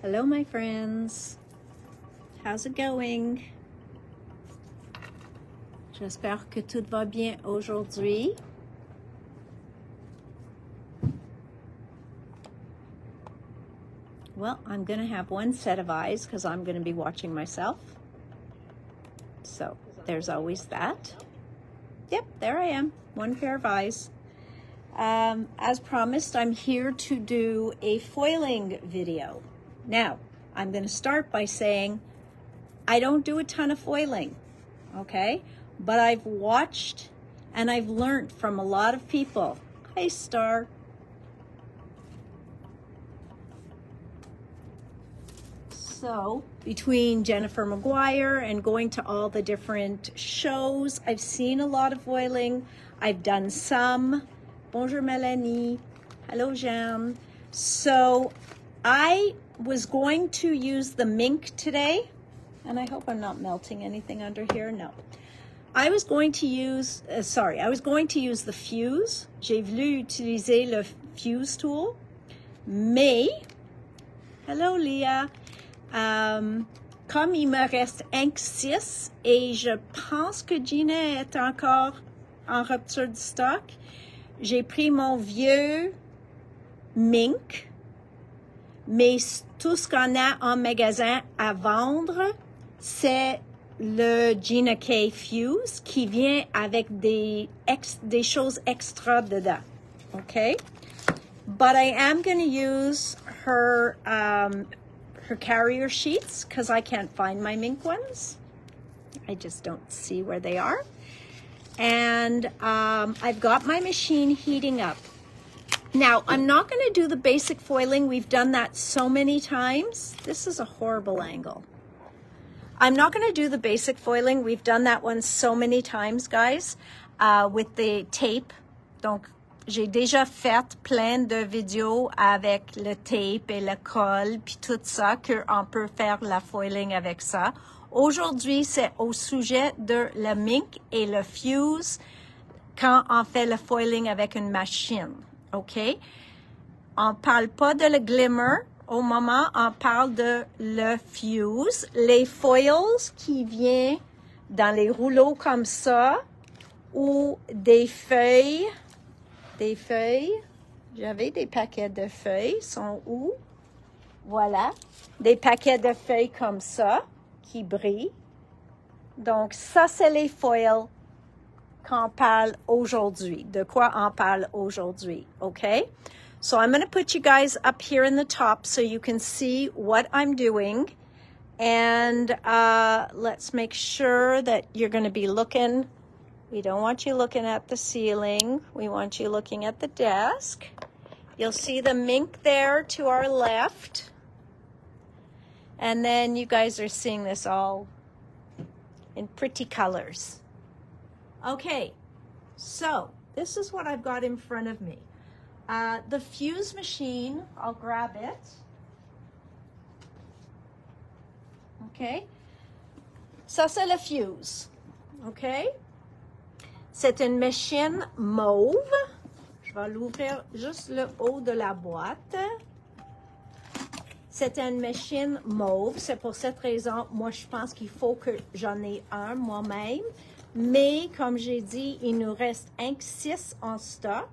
Hello, my friends. How's it going? J'espère que tout va bien aujourd'hui. Well, I'm going to have one set of eyes because I'm going to be watching myself. So there's always that. Yep, there I am. One pair of eyes. As promised, I'm here to do a foiling video. Now, I'm going to start by saying I don't do a ton of foiling, okay? But I've watched and I've learned from a lot of people. Hi, Star. So, between Jennifer McGuire and going to all the different shows, I've seen a lot of foiling. I've done some. Bonjour, Melanie. Hello, Jean. So, I was going to use the mink today, and I hope I'm not melting anything under here. No. I was going to use, I was going to use the fuse. J'ai voulu utiliser le fuse tool. Mais, hello, Leah. Comme il me reste 6 et je pense que Gina est encore en rupture de stock, j'ai pris mon vieux mink, mais tout ce qu'on a en magasin à vendre, c'est le Gina K Fuse qui vient avec des choses extra dedans. Okay? But I am going to use her carrier sheets because I can't find my mink ones. I just don't see where they are. And I've got my machine heating up. Now, I'm not going to do the basic foiling. We've done that so many times. This is a horrible angle. I'm not going to do the basic foiling. We've done that one so many times, guys, with the tape. Donc, j'ai déjà fait plein de vidéos avec le tape et le colle, puis tout ça, qu'on peut faire la foiling avec ça. Aujourd'hui, c'est au sujet de le mink et le fuse quand on fait le foiling avec une machine, OK? On parle pas de le glimmer. Au moment, on parle de le fuse. Les foils qui viennent dans les rouleaux comme ça ou des feuilles. Des feuilles. J'avais des paquets de feuilles. Sont où? Voilà. Des paquets de feuilles comme ça qui brillent. Donc, ça, c'est les foils qu'on parle aujourd'hui. De quoi on parle aujourd'hui, OK? So I'm going to put you guys up here in the top so you can see what I'm doing. And let's make sure that you're going to be looking. We don't want you looking at the ceiling. We want you looking at the desk. You'll see the mink there to our left. And then you guys are seeing this all in pretty colors. Okay, so this is what I've got in front of me. The fuse machine, I'll grab it. Okay. Ça, c'est le fuse. Okay. C'est une machine mauve. Je vais l'ouvrir juste le haut de la boîte. C'est une machine mauve. C'est pour cette raison, moi, je pense qu'il faut que j'en ai un moi-même. Mais, comme j'ai dit, il nous reste 6 en stock.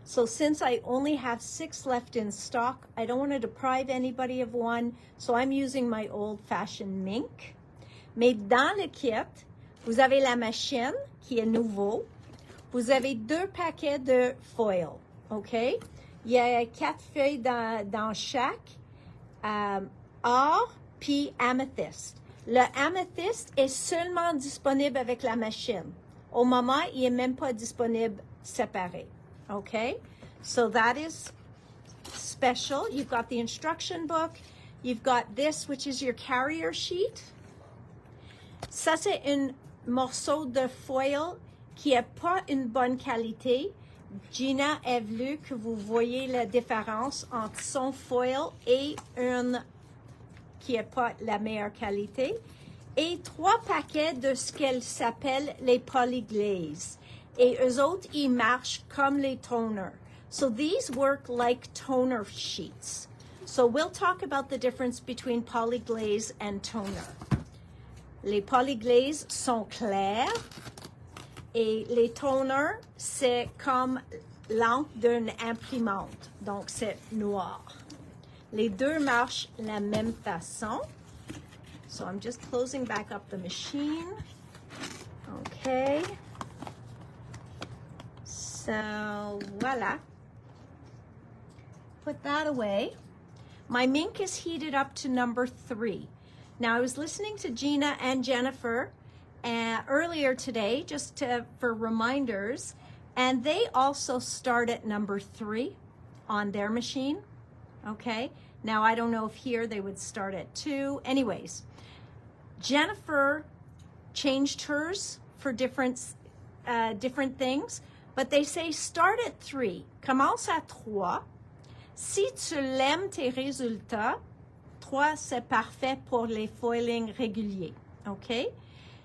So since I only have 6 left in stock, I don't want to deprive anybody of one. So I'm using my old-fashioned mink. Mais dans le kit, vous avez la machine qui est nouveau. Vous avez 2 paquets de foil, OK? Il y a 4 feuilles dans chaque. Or puis amethyst. Le amethyst est seulement disponible avec la machine. Au moment, il n'est même pas disponible séparé. Okay, so that is special. You've got the instruction book. You've got this, which is your carrier sheet. Ça, c'est un morceau de foil qui n'est pas une bonne qualité. Gina a voulu que vous voyez la différence entre son foil et une qui n'est pas la meilleure qualité. Et 3 paquets de ce qu'elle s'appelle les polyglazes. Et eux autres, ils marchent comme les toners. So these work like toner sheets. So we'll talk about the difference between polyglaze and toner. Les polyglazes sont clairs et les toners, c'est comme l'encre d'une imprimante. Donc, c'est noir. Les deux marchent la même façon. So I'm just closing back up the machine. Okay. So, voila. Put that away. My mink is heated up to number 3. Now, I was listening to Gina and Jennifer earlier today, just for reminders, and they also start at number 3 on their machine, okay? Now, I don't know if here they would start at 2. Anyways, Jennifer changed hers for different things, but they say start at 3. Commence à 3. Si tu l'aimes tes résultats, 3, c'est parfait pour les foilings réguliers, OK?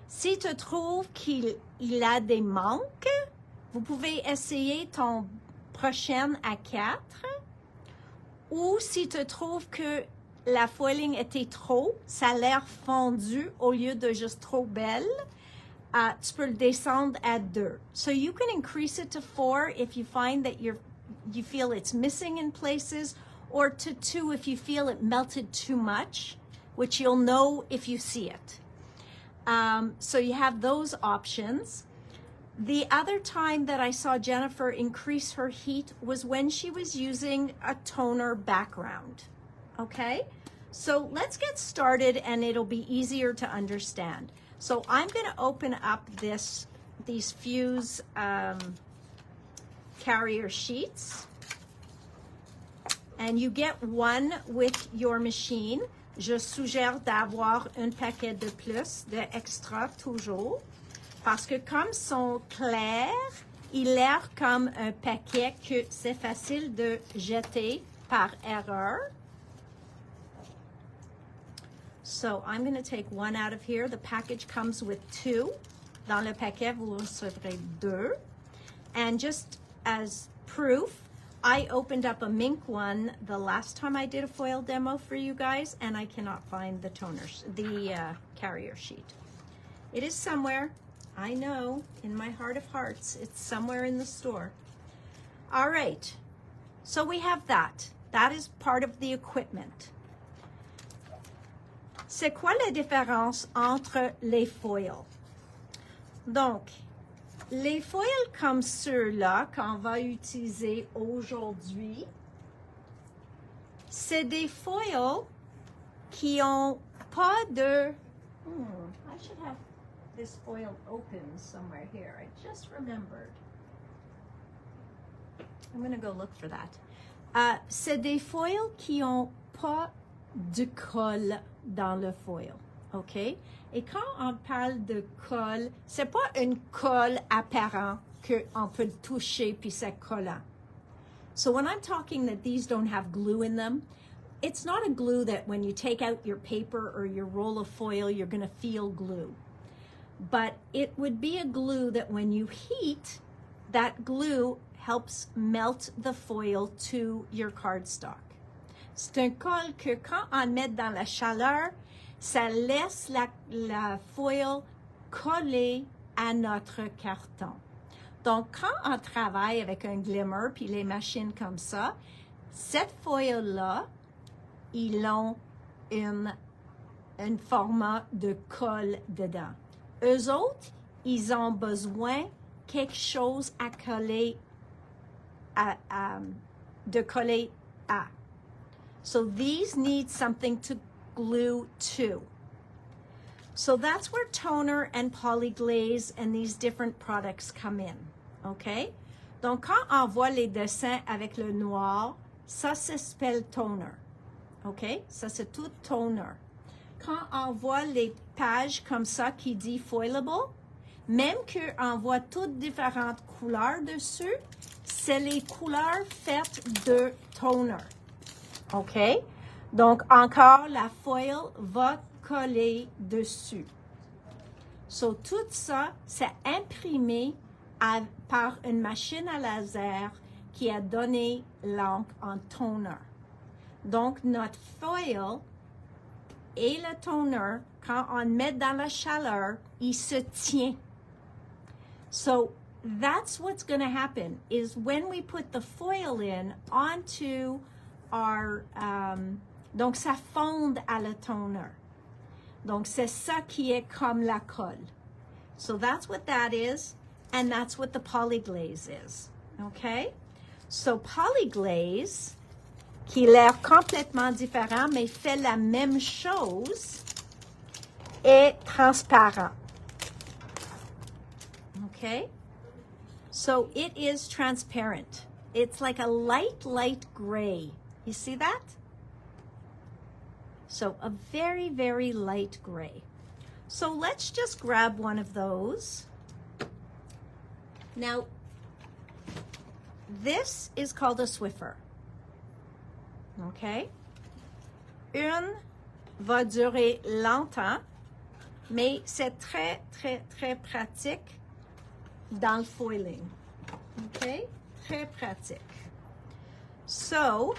Si tu trouves qu'il a des manques, vous pouvez essayer ton prochain à 4. Ou si tu trouves que la foiling était trop, ça a l'air fondu au lieu de juste trop belle, tu peux le descendre à 2. So you can increase it to 4 if you find that you feel it's missing in places, or to 2 if you feel it melted too much, which you'll know if you see it. So you have those options. The other time that I saw Jennifer increase her heat was when she was using a toner background. Okay? So let's get started and it'll be easier to understand. So I'm going to open up these Fuse carrier sheets. And you get one with your machine. Je suggère d'avoir un paquet de plus, de extra toujours. Parce que comme sont clairs, il a l'air comme un paquet que c'est facile de jeter par erreur. So I'm going to take one out of here. The package comes with 2. Dans le paquet, vous recevrez 2. And just as proof, I opened up a mink one the last time I did a foil demo for you guys, and I cannot find the carrier sheet. It is somewhere. I know, in my heart of hearts, it's somewhere in the store. All right, so we have that. That is part of the equipment. C'est quoi la différence entre les foils? Donc, les foils comme ceux-là qu'on va utiliser aujourd'hui, c'est des foils qui ont pas de... I should have this foil open somewhere here. I just remembered. I'm going to go look for that. C'est des foils qui ont pas de colle dans le foil, OK? Et quand on parle de colle, c'est pas une colle apparente qu'on peut toucher puis c'est collant. So when I'm talking that these don't have glue in them, it's not a glue that when you take out your paper or your roll of foil, you're going to feel glue. But it would be a glue that when you heat, that glue helps melt the foil to your cardstock. C'est un colle que quand on met dans la chaleur, ça laisse la foil coller à notre carton. Donc, quand on travaille avec un glimmer puis les machines comme ça, cette foil-là, ils ont un format de colle dedans. Eux autres, ils ont besoin de quelque chose à coller de coller à. So these need something to glue to. So that's where toner and polyglaze and these different products come in, okay? Donc, quand on voit les dessins avec le noir, ça s'appelle toner, okay? Ça, c'est tout toner. Quand on voit les pages comme ça qui dit foilable, même qu'on voit toutes différentes couleurs dessus, c'est les couleurs faites de toner, okay? Donc, encore, la foil va coller dessus. So, tout ça, c'est imprimé par une machine à laser qui a donné l'encre en toner. Donc, notre foil et le toner, quand on met dans la chaleur, il se tient. So, that's what's going to happen, is when we put the foil in onto our... donc, ça fonde à le toner. Donc, c'est ça qui est comme la colle. So, that's what that is, and that's what the polyglaze is. Okay? So, polyglaze, qui a l'air complètement différent, mais fait la même chose, est transparent. Okay? So, it is transparent. It's like a light gray. You see that? So, a very, very light gray. So, let's just grab one of those. Now, this is called a Swiffer. Okay? Une va durer longtemps, mais c'est très, très, très pratique dans le foiling. Okay? Très pratique. So,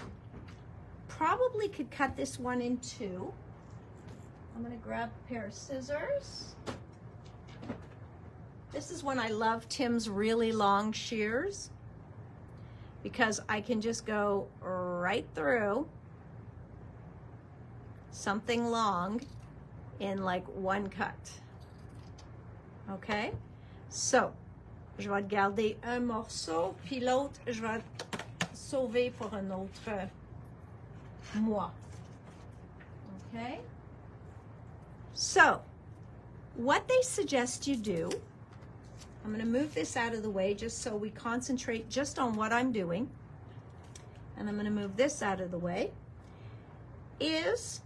probably could cut this one in two. I'm going to grab a pair of scissors. This is when I love Tim's really long shears, because I can just go right through something long in like one cut. Okay? So, je vais garder un morceau, puis l'autre, je vais sauver pour un autre mois. Okay? So, what they suggest you do, I'm going to move this out of the way just so we concentrate just on what I'm doing. And I'm going to move this out of the way. Is,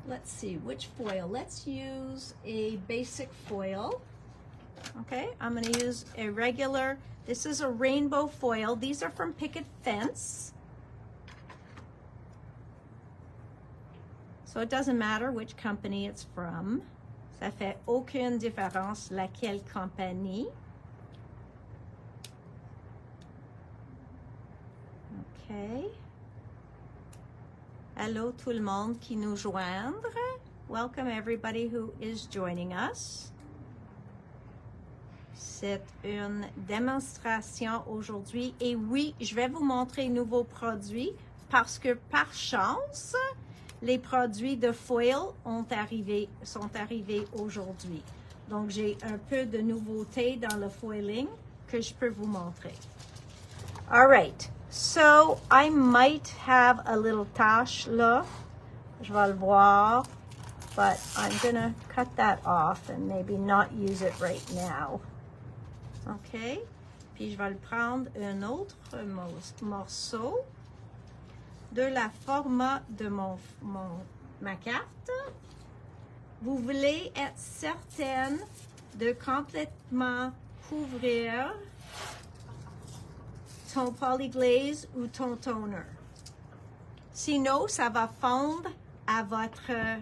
let's see, which foil? Let's use a basic foil. Okay, I'm going to use a regular, this is a rainbow foil. These are from Picket Fence. So it doesn't matter which company it's from. Ça fait aucune différence laquelle compagnie. OK. Allô tout le monde qui nous joindre. Welcome everybody who is joining us. C'est une démonstration aujourd'hui. Et oui, je vais vous montrer nouveaux produits parce que par chance, les produits de foil sont arrivés aujourd'hui. Donc, j'ai un peu de nouveautés dans le foiling que je peux vous montrer. All right. So, I might have a little tache là. Je vais le voir. But I'm going to cut that off and maybe not use it right now. OK? Puis, je vais le prendre un autre morceau de la format de ma carte. Vous voulez être certaine de complètement couvrir ton polyglaze ou ton toner. Sinon, ça va fondre à votre...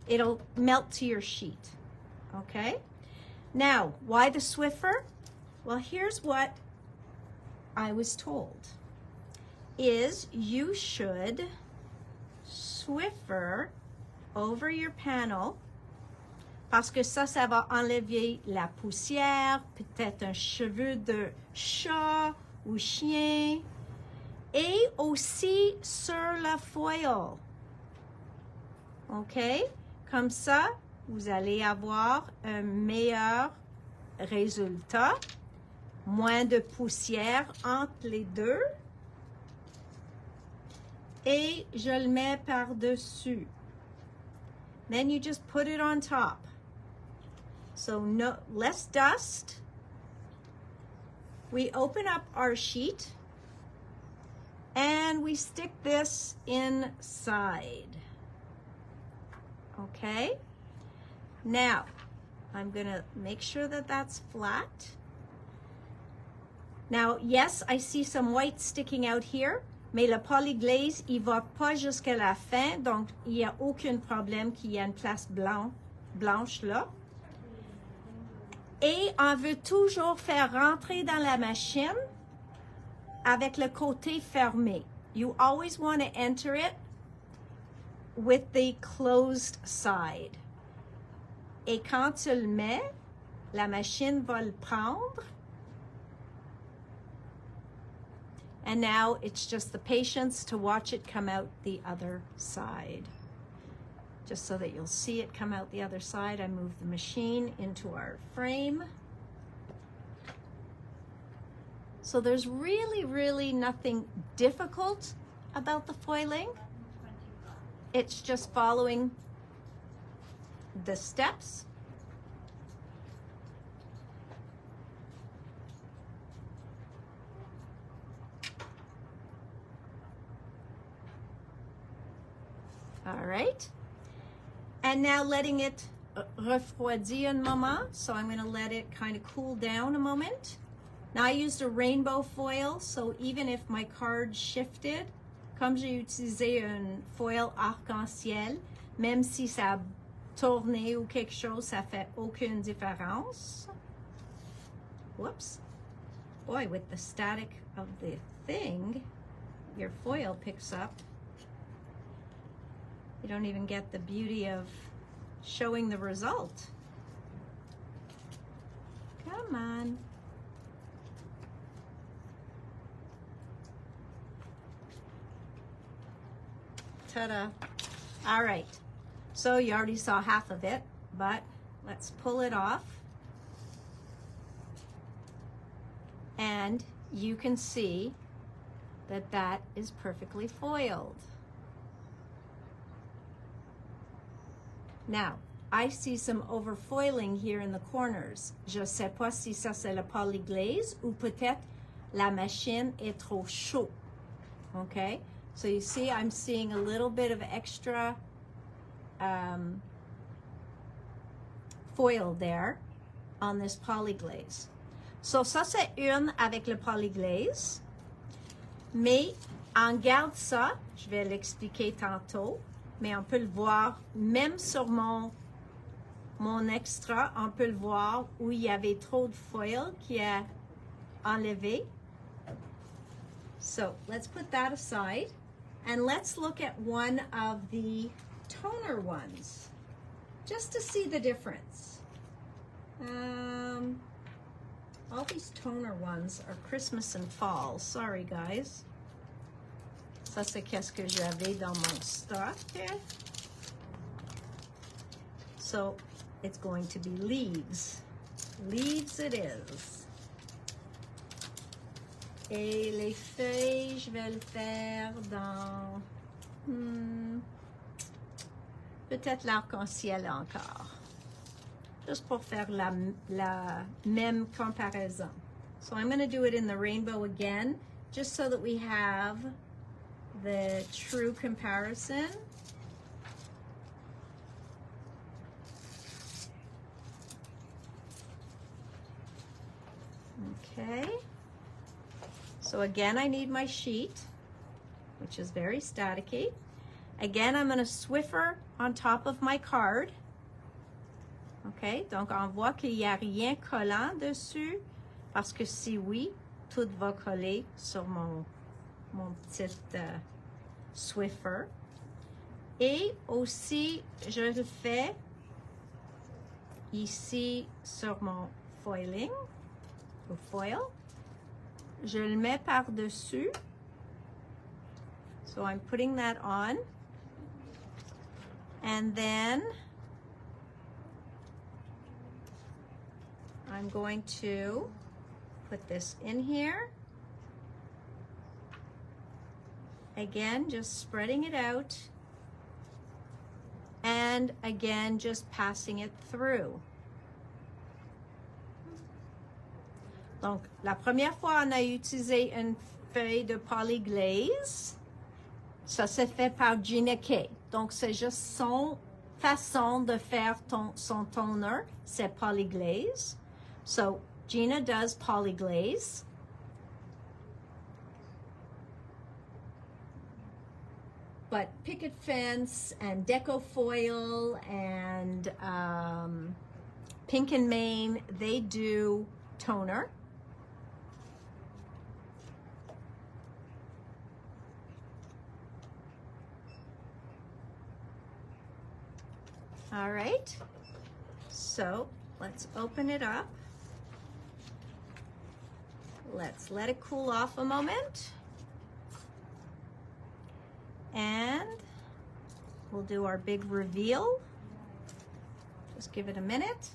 it'll melt to your sheet. Okay? Now, why the Swiffer? Well, here's what I was told. Is you should Swiffer over your panel parce que ça va enlever la poussière, peut-être un cheveu de chat ou chien, et aussi sur la foil. OK? Comme ça, vous allez avoir un meilleur résultat, moins de poussière entre les deux. Et je le mets par-dessus. Then you just put it on top. So no less dust. We open up our sheet and we stick this inside. Okay? Now, I'm going to make sure that that's flat. Now, yes, I see some white sticking out here. Mais le polyglaze, il va pas jusqu'à la fin, donc il n'y a aucun problème qu'il y ait une place blanche là. Et on veut toujours faire rentrer dans la machine avec le côté fermé. You always want to enter it with the closed side. Et quand tu le mets, la machine va le prendre. And now it's just the patience to watch it come out the other side. Just so that you'll see it come out the other side, I move the machine into our frame. So there's really nothing difficult about the foiling. It's just following the steps. All right. And now letting it refroidir un moment. So I'm going to let it kind of cool down a moment. Now I used a rainbow foil, so even if my card shifted, comme j'ai utilisé une foil arc-en-ciel, même si ça a tourné ou quelque chose, ça fait aucune différence. Whoops. Boy, with the static of the thing, your foil picks up. You don't even get the beauty of showing the result. Come on. Ta-da. All right. So you already saw half of it, but let's pull it off. And you can see that that is perfectly foiled. Now, I see some overfoiling here in the corners. Je sais pas si ça c'est le polyglaze ou peut-être la machine est trop chaud. Okay? So you see, I'm seeing a little bit of extra foil there on this polyglaze. So ça c'est une avec le polyglaze. Mais on garde ça, je vais l'expliquer tantôt, mais on peut le voir même sur mon extra, on peut le voir où il y avait trop de foil qui a enlevé. So let's put that aside. And let's look at one of the toner ones, just to see the difference. All these toner ones are Christmas and fall. Sorry, guys. Ça, c'est qu'est-ce que j'avais dans mon stock. So it's going to be leaves. Leaves it is. Et les feuilles, je vais le faire dans peut-être l'arc-en-ciel encore. Just pour faire la même comparaison. So I'm going to do it in the rainbow again, just so that we have the true comparison. Okay. So again, I need my sheet, which is very staticky. Again, I'm going to Swiffer on top of my card. OK, donc on voit qu'il n'y a rien collant dessus, parce que si oui, tout va coller sur mon petit Swiffer. Et aussi, je le fais ici sur mon foiling, ou foil. Je le mets par-dessus. So I'm putting that on. And then I'm going to put this in here. Again, just spreading it out. And again, just passing it through. Donc, la première fois, on a utilisé une feuille de polyglaze. Ça s'est fait par Gina K. Donc, c'est juste son façon de faire son toner. C'est polyglaze. So, Gina does polyglaze. But picket fence and deco foil and Pink and Main, they do toner. All right, so let's open it up. Let's let it cool off a moment. And we'll do our big reveal. Just give it a minute.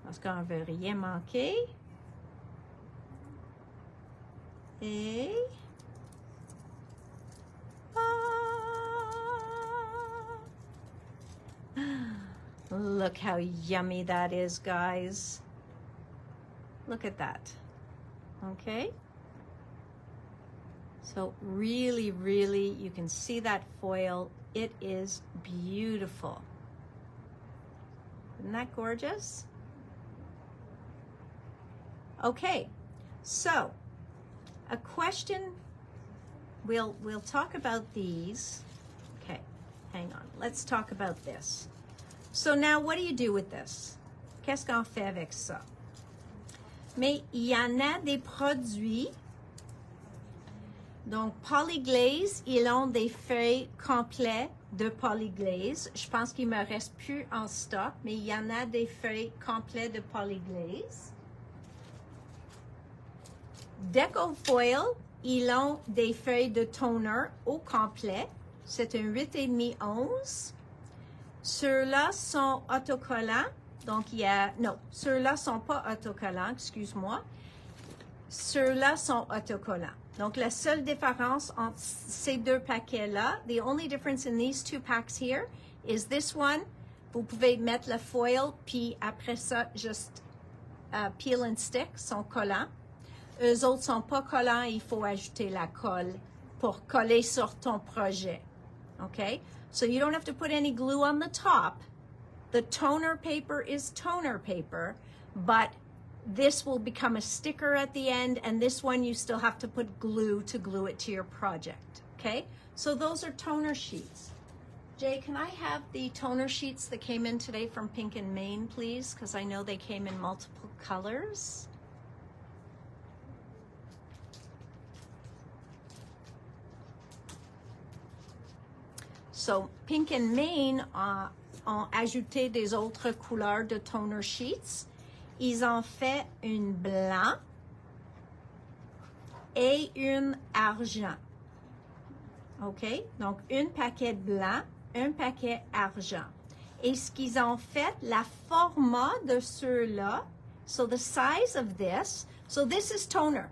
Parce qu'on ne veut rien manquer. Et look how yummy that is, guys. Look at that. Okay. So really, really, you can see that foil. It is beautiful. Isn't that gorgeous? Okay, so a question, we'll talk about these. Okay, hang on. Let's talk about this. So now, what do you do with this? Qu'est-ce qu'on fait avec ça? Mais il y en a des produits. Donc, polyglaze, ils ont des feuilles complets de polyglaze. Je pense qu'il me reste plus en stock, mais il y en a des feuilles complets de polyglaze. Decofoil, ils ont des feuilles de toner au complet. C'est un 8,5 11. Ceux-là sont autocollants. Donc, il y a... Non, ceux-là sont pas autocollants, excuse-moi. Ceux-là sont autocollants. Donc, la seule différence entre ces deux paquets-là, the only difference in these two packs here is this one, vous pouvez mettre le foil, puis après ça, juste peel and stick, sont collants. Eux autres sont pas collants, il faut ajouter la colle pour coller sur ton projet. Okay? So you don't have to put any glue on the top. The toner paper is toner paper, but this will become a sticker at the end, and this one you still have to put glue to glue it to your project. Okay? So those are toner sheets. Jay, can I have the toner sheets that came in today from Pink and Maine, please? Because I know they came in multiple colors. So, Pink and Maine ont ajouté des autres couleurs de toner sheets. Ils ont fait une blanc et une argent. OK? Donc, un paquet blanc, un paquet argent. Et ce qu'ils ont fait, la format de ceux-là, so the size of this, so this is toner.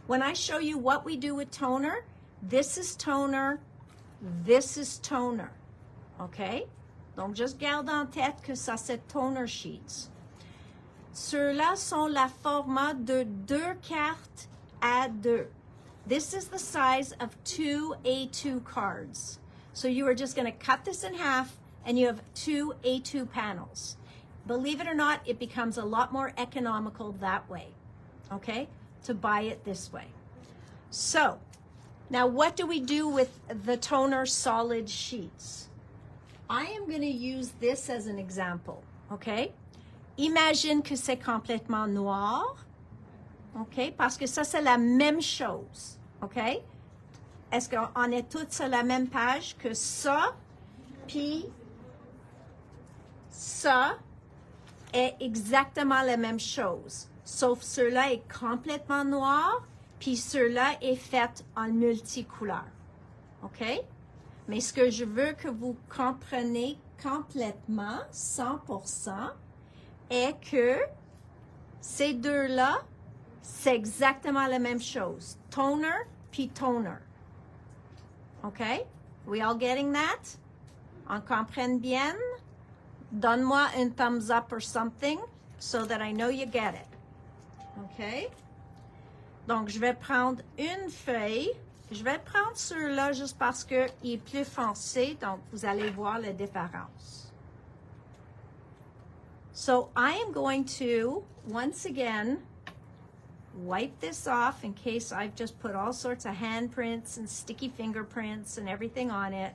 When I show you what we do with toner, this is toner, this is toner, OK? Donc, juste garde en tête que ça, c'est toner sheets. Ceux-là sont la format de 2 cartes A2. This is the size of 2 A2 cards. So you are just going to cut this in half, and you have 2 A2 panels. Believe it or not, it becomes a lot more economical that way, okay, to buy it this way. So, now, what do we do with the toner solid sheets? I am going to use this as an example, okay? Imagine que c'est complètement noir, okay? Parce que ça, c'est la même chose, okay? Est-ce qu'on est tous sur la même page que ça, puis ça est exactement la même chose, sauf ceux-là est complètement noir, puis ceux-là est fait en multicouleur. OK? Mais ce que je veux que vous compreniez complètement, 100%, est que ces deux-là, c'est exactement la même chose. Toner puis toner. OK? We all getting that? On comprend bien? Donne-moi un thumbs up or something so that I know you get it. OK? Donc, je vais prendre une feuille. Je vais prendre ceux-là juste parce qu'il est plus foncé. Donc, vous allez voir la différence. So, I am going to, once again, wipe this off in case I've just put all sorts of handprints and sticky fingerprints and everything on it.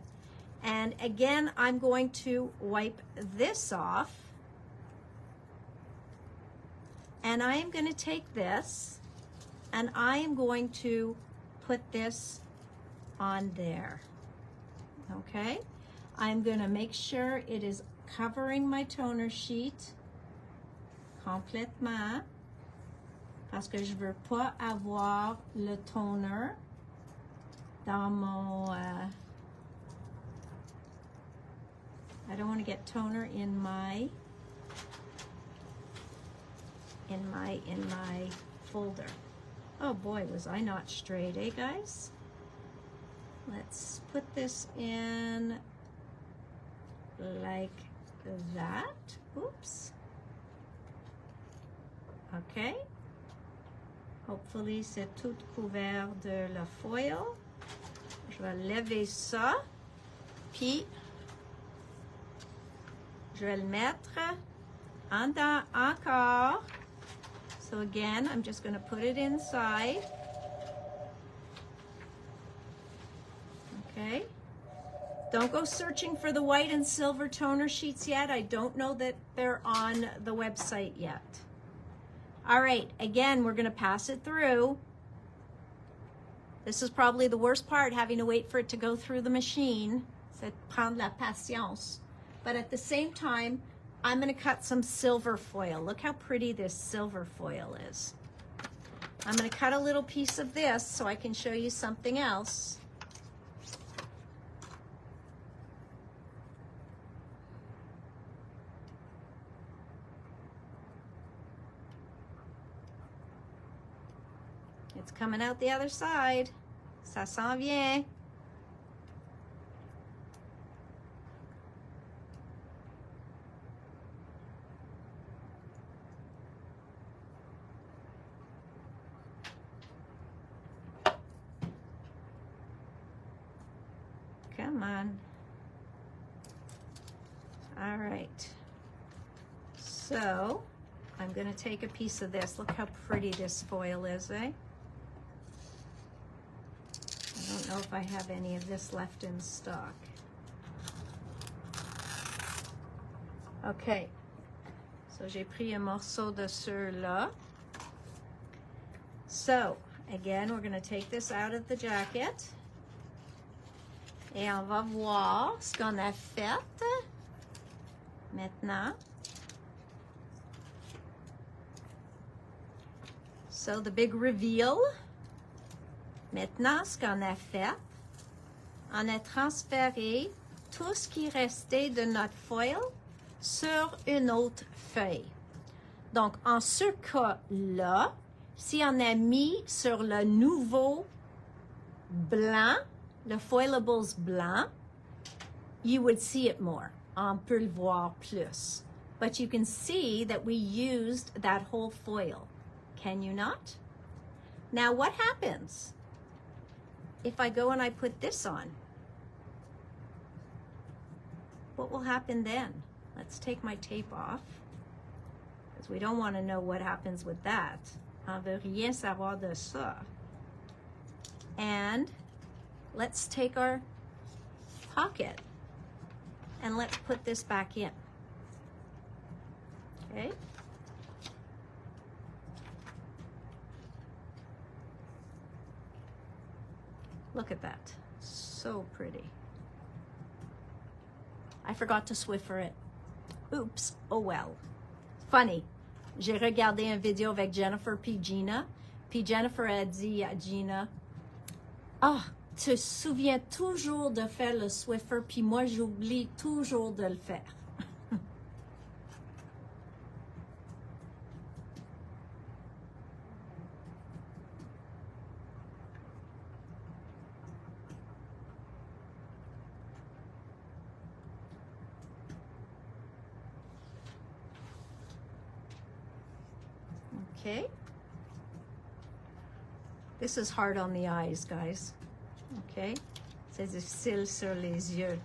And again, I'm going to wipe this off. And I am going to take this and I am going to put this on there. Okay, I'm going to make sure it is covering my toner sheet complètement parce que je veux pas avoir le toner dans mon I don't want to get toner in my folder. Oh boy, was I not straight, eh guys? Let's put this in like that. Oops. Okay. Hopefully, c'est tout couvert de la foil. Je vais lever ça. Puis, je vais le mettre en dedans encore. So again, I'm just going to put it inside. Okay. Don't go searching for the white and silver toner sheets yet. I don't know that they're on the website yet. All right, again, we're going to pass it through. This is probably the worst part, having to wait for it to go through the machine. C'est prendre la patience. But at the same time, I'm going to cut some silver foil. Look how pretty this silver foil is. I'm going to cut a little piece of this so I can show you something else. It's coming out the other side. Ça s'en vient. Come on. All right. So I'm going to take a piece of this. Look how pretty this foil is, eh? I don't know if I have any of this left in stock. Okay. So j'ai pris un morceau de ceux-là. So again, we're going to take this out of the jacket. Et on va voir ce qu'on a fait maintenant. So the big reveal. Maintenant, ce qu'on a fait, on a transféré tout ce qui restait de notre foil sur une autre feuille. Donc, en ce cas-là, si on a mis sur le nouveau blanc, le foilables blanc, you would see it more. On peut le voir plus. But you can see that we used that whole foil. Can you not? Now, what happens if I go and I put this on? What will happen then? Let's take my tape off, because we don't want to know what happens with that. On veut rien savoir de ça. And let's take our pocket and let's put this back in. Okay? Look at that. So pretty. I forgot to Swiffer it. Oops. Oh well. Funny. J'ai regardé une vidéo avec Jennifer puis Gina. Puis Jennifer a dit à Gina, ah, tu te souviens toujours de faire le Swiffer, puis moi j'oublie toujours de le faire. Okay. This is hard on the eyes, guys. Okay. C'est difficile sur les yeux.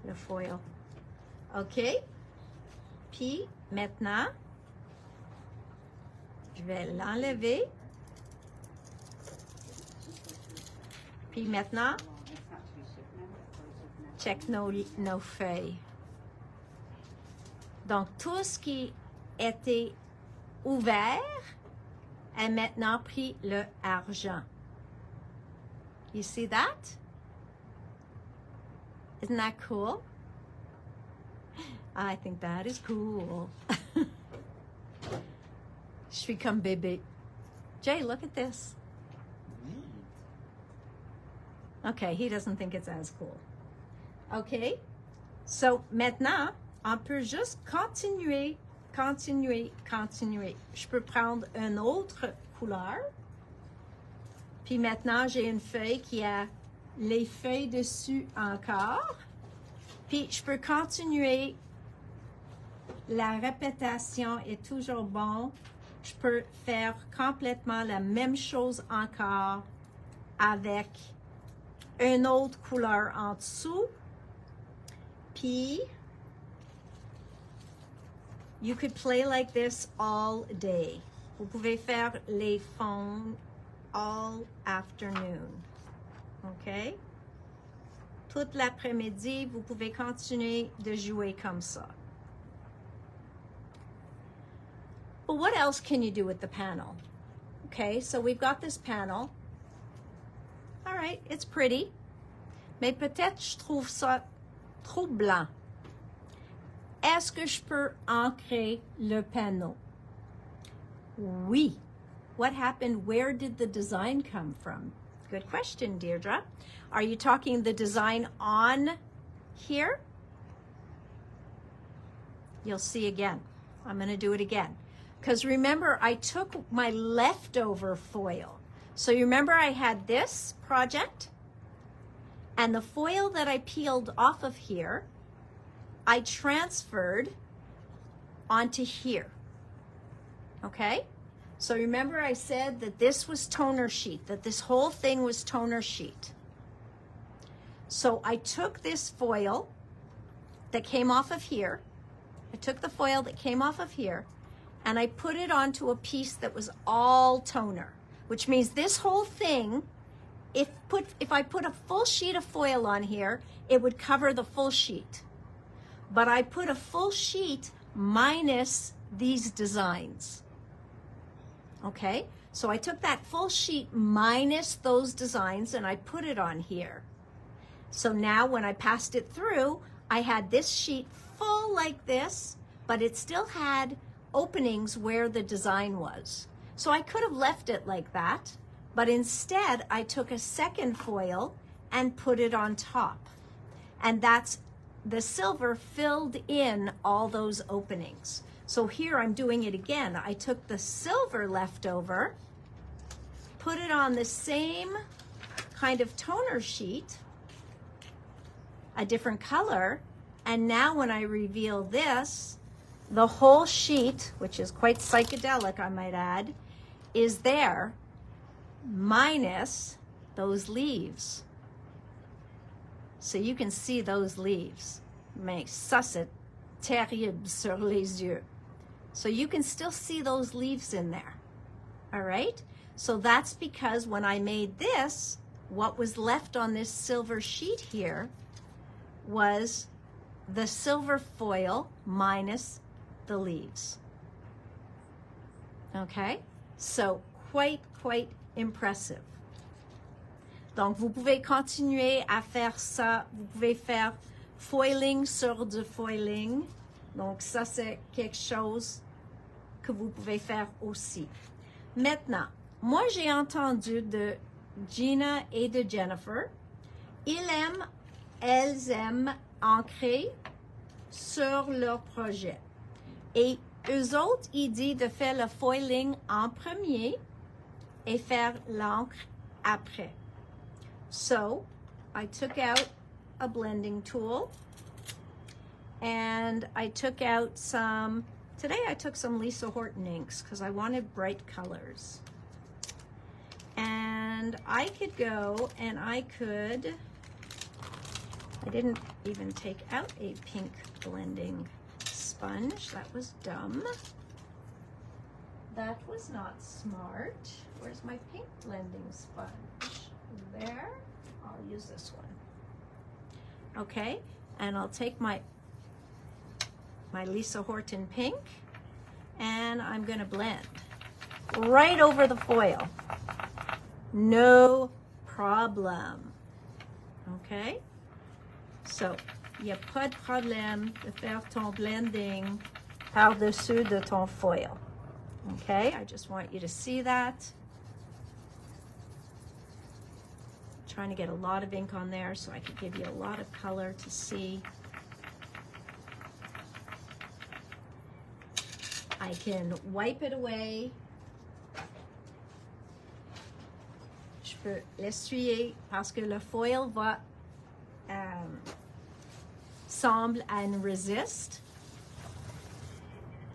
Le foil. OK. Puis, maintenant, je vais l'enlever. Puis maintenant, check nos feuilles. Donc, tout ce qui était ouvert a maintenant pris le argent. You see that? Isn't that cool? I think that is cool. Je suis comme bébé. Jay, look at this. Okay, he doesn't think it's as cool. Okay, so maintenant, on peut juste continuer, continuer, continuer. Je peux prendre une autre couleur. Puis maintenant, j'ai une feuille qui a les feuilles dessus encore. Puis je peux continuer. La répétition est toujours bon. Je peux faire complètement la même chose encore avec une autre couleur en dessous. Puis, you could play like this all day. Vous pouvez faire les fonds all afternoon. OK? Toute l'après-midi, vous pouvez continuer de jouer comme ça. But what else can you do with the panel? Okay, so we've got this panel. All right, it's pretty. Mais peut-être je trouve ça trop blanc. Est-ce que je peux ancrer le panneau? Oui. What happened? Where did the design come from? Good question, Deirdre. Are you talking the design on here? You'll see again. I'm going to do it again. Because remember, I took my leftover foil. So you remember I had this project, and the foil that I peeled off of here, I transferred onto here. Okay? So remember I said that this was toner sheet, that this whole thing was toner sheet. So I took this foil that came off of here, I took the foil that came off of here, and I put it onto a piece that was all toner, which means this whole thing, if I put a full sheet of foil on here, it would cover the full sheet. But I put a full sheet minus these designs. Okay, so I took that full sheet minus those designs and I put it on here. So now when I passed it through, I had this sheet full like this, but it still had openings where the design was. So I could have left it like that, but instead I took a second foil and put it on top. And that's the silver filled in all those openings. So here I'm doing it again. I took the silver leftover, put it on the same kind of toner sheet, a different color, and now when I reveal this, the whole sheet, which is quite psychedelic, I might add, is there, minus those leaves. So you can see those leaves. Mais ça, c'est terrible sur les yeux. So you can still see those leaves in there. All right? So that's because when I made this, what was left on this silver sheet here was the silver foil minus the leaves. Okay? So quite impressive. Donc, vous pouvez continuer à faire ça. Vous pouvez faire foiling sur du foiling. Donc, ça, c'est quelque chose que vous pouvez faire aussi. Maintenant, moi, j'ai entendu de Gina et de Jennifer. Elles aiment ancrer sur leur projet. Et eux autres, ils disent de faire le foiling en premier et faire l'encre après. So, I took out a blending tool and I took out some, today I took some Lisa Horton inks because I wanted bright colors. And I could go and I didn't even take out a pink blending sponge. That was dumb. That was not smart. Where's my pink blending sponge? There. I'll use this one. Okay, and I'll take my Lisa Horton pink and I'm going to blend right over the foil. No problem. OK? So, il n'y a pas de problème de faire ton blending par-dessus de ton foil. OK? I just want you to see that. I'm trying to get a lot of ink on there so I can give you a lot of color to see. I can wipe it away. Je peux l'essuyer parce que le foil va semble à une resist.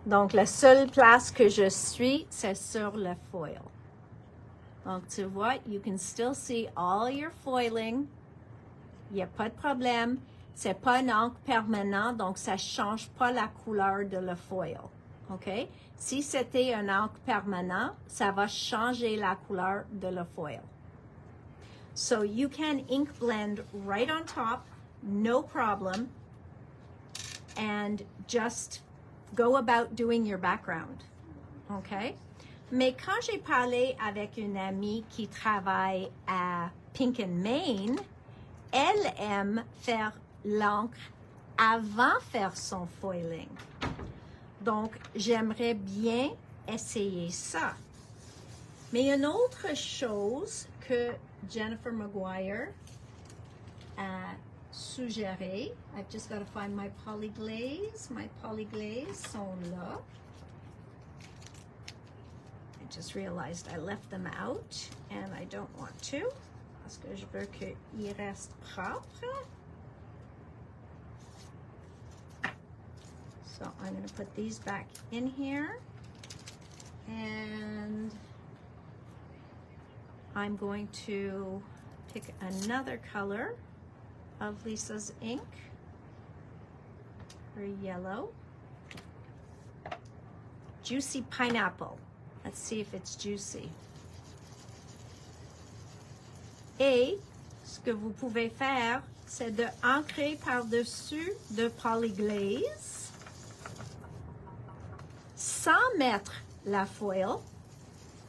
Donc, la seule place que je suis, c'est sur le foil. Donc, tu vois, you can still see all your foiling. Il n'y a pas de problème. C'est pas un encre permanent, donc ça ne change pas la couleur de le foil. OK? Si c'était un encre permanent, ça va changer la couleur de le foil. So you can ink blend right on top, no problem, and just go about doing your background. OK? Mais quand j'ai parlé avec une amie qui travaille à Pink and Main, elle aime faire l'encre avant faire son foiling. Donc, j'aimerais bien essayer ça. Mais une autre chose que Jennifer Maguire a suggéré, I've just got to find my polyglaze. My polyglaze sont là. I just realized I left them out and I don't want to parce que je veux qu'ils restent propres. So I'm going to put these back in here and I'm going to pick another color of Lisa's ink, her yellow. Juicy pineapple. Let's see if it's juicy. Et ce que vous pouvez faire, c'est de ancrer par-dessus de polyglaze sans mettre la foil.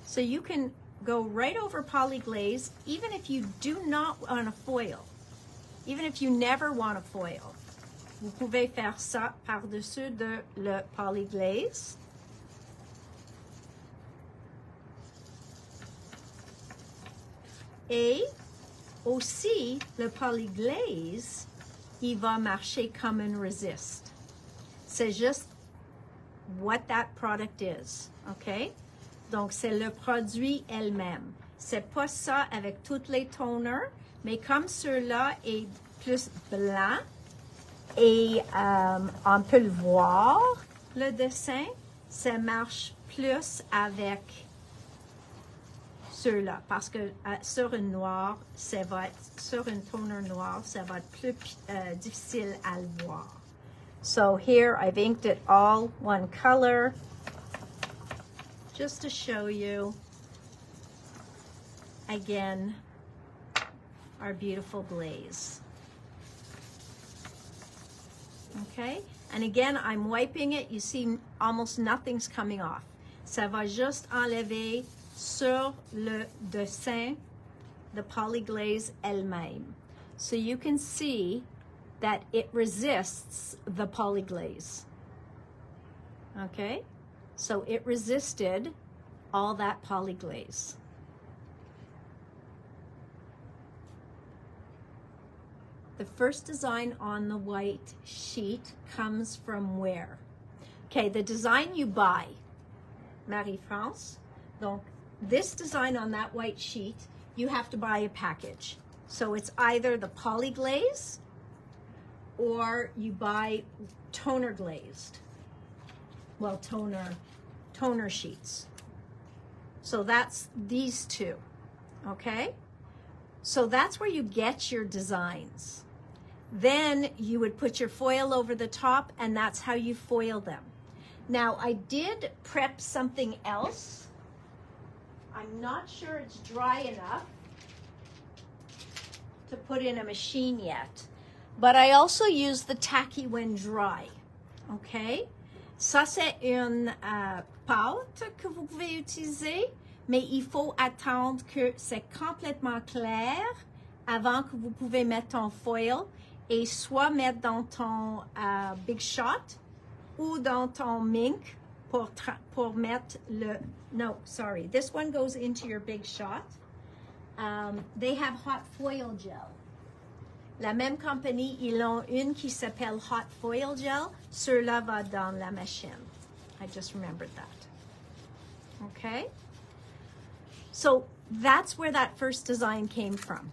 So you can go right over polyglaze even if you do not want a foil. Even if you never want a foil. Vous pouvez faire ça par-dessus de le polyglaze. Et aussi, le polyglaze, il va marcher comme un resist. C'est juste what that product is, OK? Donc, c'est le produit elle-même. C'est pas ça avec toutes les toners, mais comme ceux-là est plus blanc et on peut le voir, le dessin, ça marche plus avec ceux-là, parce que sur une noire, ça va être, sur une toner noire, ça va être plus difficile à le voir. So here I've inked it all one color, just to show you again our beautiful glaze. Okay, and again I'm wiping it. You see almost nothing's coming off. Ça va juste enlever sur le dessin the polyglaze elle-même. So you can see that it resists the polyglaze. Okay, so it resisted all that polyglaze. The first design on the white sheet comes from where? Okay, the design you buy, Marie-France. Donc, this design on that white sheet, you have to buy a package. So it's either the polyglaze or you buy toner glazed. Well, toner sheets. So that's these two, okay? So that's where you get your designs. Then you would put your foil over the top and that's how you foil them. Now, I did prep something else. I'm not sure it's dry enough to put in a machine yet, but I also use the tacky when dry, okay? Ça, c'est une pâte que vous pouvez utiliser mais il faut attendre que c'est complètement clair avant que vous pouvez mettre ton foil et soit mettre dans ton Big Shot ou dans ton mink pour mettre le... No, sorry. This one goes into your Big Shot. They have hot foil gel. La même compagnie, ils ont une qui s'appelle hot foil gel. Ceux-là va dans la machine. I just remembered that. Okay? So that's where that first design came from.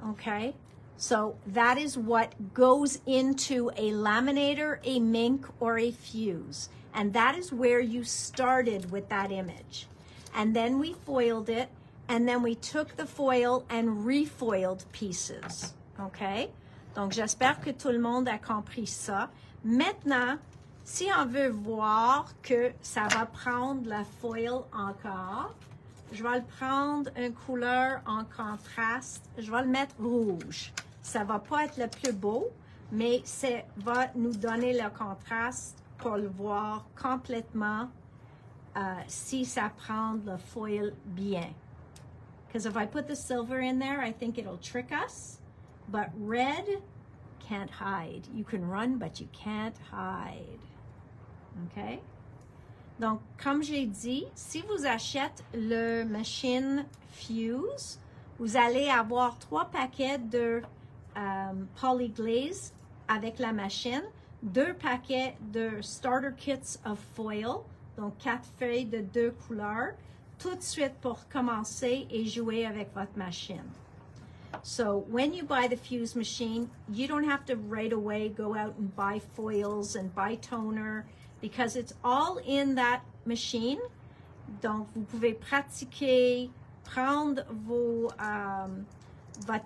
Okay? So that is what goes into a laminator, a mink, or a fuse. And that is where you started with that image. And then we foiled it, and then we took the foil and refoiled pieces. OK? Donc, j'espère que tout le monde a compris ça. Maintenant, si on veut voir que ça va prendre la foil encore, je vais le prendre une couleur en contraste. Je vais le mettre rouge. Ça va pas être le plus beau, mais ça va nous donner le contraste pour le voir complètement si ça prend le foil bien. Because if I put the silver in there, I think it'll trick us. But red can't hide. You can run, but you can't hide. OK? Donc, comme j'ai dit, si vous achetez le machine Fuse, vous allez avoir 3 paquets de polyglaze avec la machine, 2 paquets de starter kits of foil, donc 4 feuilles de 2 couleurs, tout de suite pour commencer et jouer avec votre machine. So when you buy the Fuse machine, you don't have to right away go out and buy foils and buy toner because it's all in that machine. Donc, vous pouvez pratiquer, prendre votre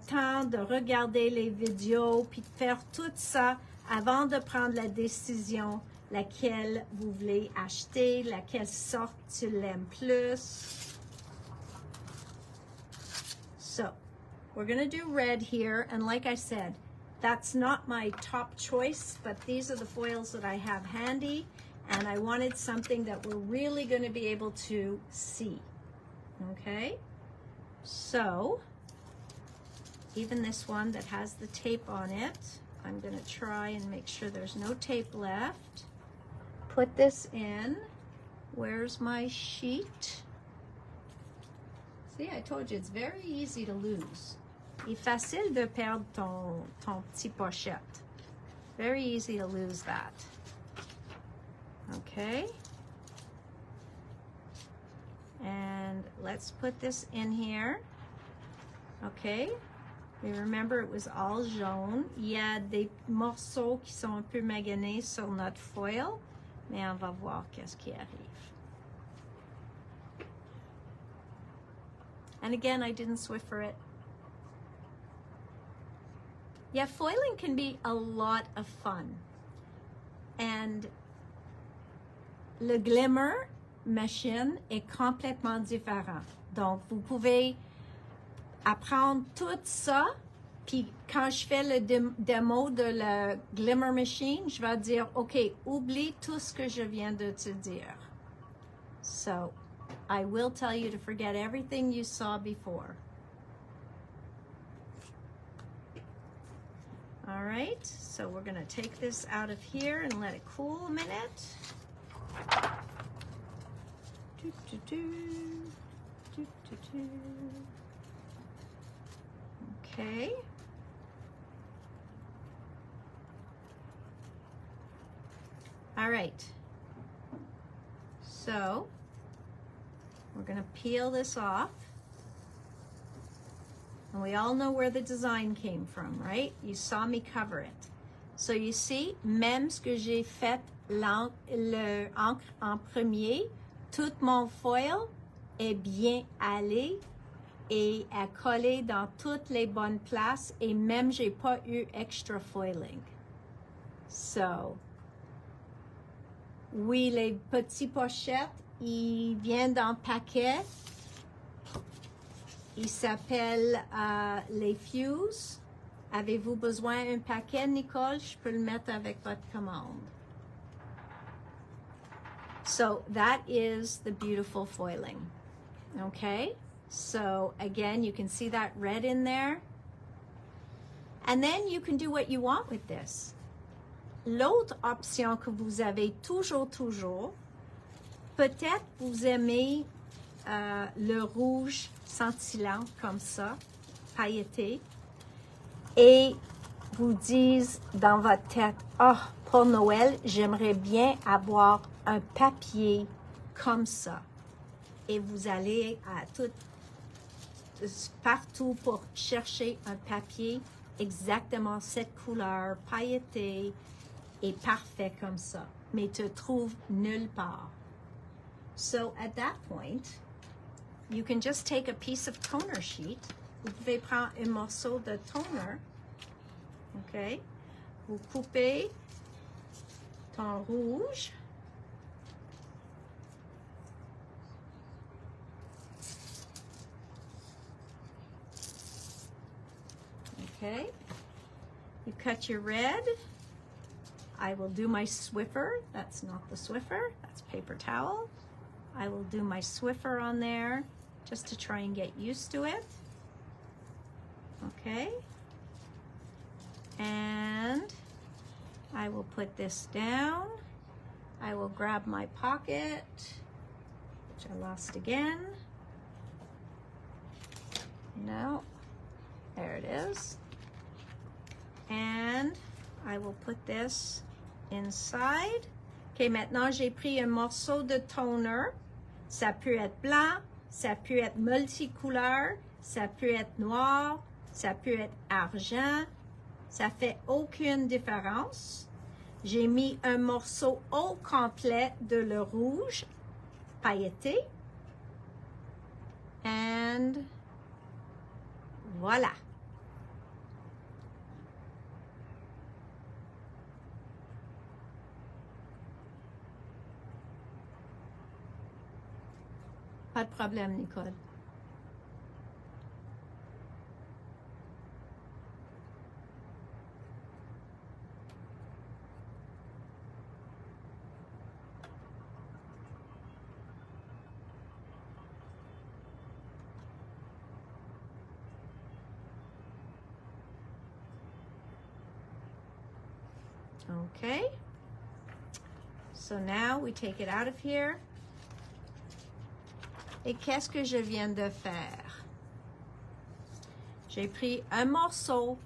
temps de regarder les vidéos puis de faire tout ça avant de prendre la décision laquelle vous voulez acheter, laquelle sorte tu l'aimes plus. So, we're going to do red here, and like I said, that's not my top choice, but these are the foils that I have handy, and I wanted something that we're really going to be able to see. Okay? So, even this one that has the tape on it, I'm going to try and make sure there's no tape left. Put this in. Where's my sheet? See, I told you, it's very easy to lose. Il est facile de perdre ton petit pochette. Very easy to lose that. Okay. And let's put this in here. Okay. Mais remember, it was all jaune. Il y a des morceaux qui sont un peu maganés sur notre foil, mais on va voir qu'est-ce qui arrive. And again, I didn't Swiffer it. Yeah, foiling can be a lot of fun. And le glimmer machine est complètement différent. Donc, vous pouvez apprendre tout ça. Puis, quand je fais le démo de la glimmer machine, je vais dire, OK, oublie tout ce que je viens de te dire. So, I will tell you to forget everything you saw before. All right, so we're going to take this out of here and let it cool a minute. Okay. All right. So, we're going to peel this off. And we all know where the design came from, right? You saw me cover it. So you see, même ce que j'ai fait l'encre en premier, tout mon foil est bien allé et a collé dans toutes les bonnes places et même j'ai pas eu extra foiling. So, oui, les petits pochettes, ils viennent dans paquet. Il s'appelle les Fuse. Avez-vous besoin d'un paquet, Nicole? Je peux le mettre avec votre commande. So that is the beautiful foiling. Okay, so again, you can see that red in there. And then you can do what you want with this. L'autre option que vous avez toujours, peut-être vous aimez le rouge scintillant comme ça, pailleté, et vous dites dans votre tête, oh, pour Noël, j'aimerais bien avoir un papier comme ça. Et vous allez partout pour chercher un papier exactement cette couleur, pailleté et parfait comme ça, mais te trouve nulle part. So at that point, you can just take a piece of toner sheet. Vous pouvez prendre un morceau de toner. OK? Vous coupez ton rouge. Okay, you cut your red. I will do my Swiffer. That's not the Swiffer, that's paper towel. I will do my Swiffer on there just to try and get used to it. Okay, and I will put this down. I will grab my pocket, which I lost again. No, there it is. And I will put this inside. OK, maintenant, j'ai pris un morceau de toner. Ça peut être blanc, ça peut être multicouleur, ça peut être noir, ça peut être argent. Ça fait aucune différence. J'ai mis un morceau au complet de le rouge pailleté. And voilà. Pas de problème, Nicole. Okay. So now we take it out of here. Et qu'est-ce que je viens de faire? J'ai pris un morceau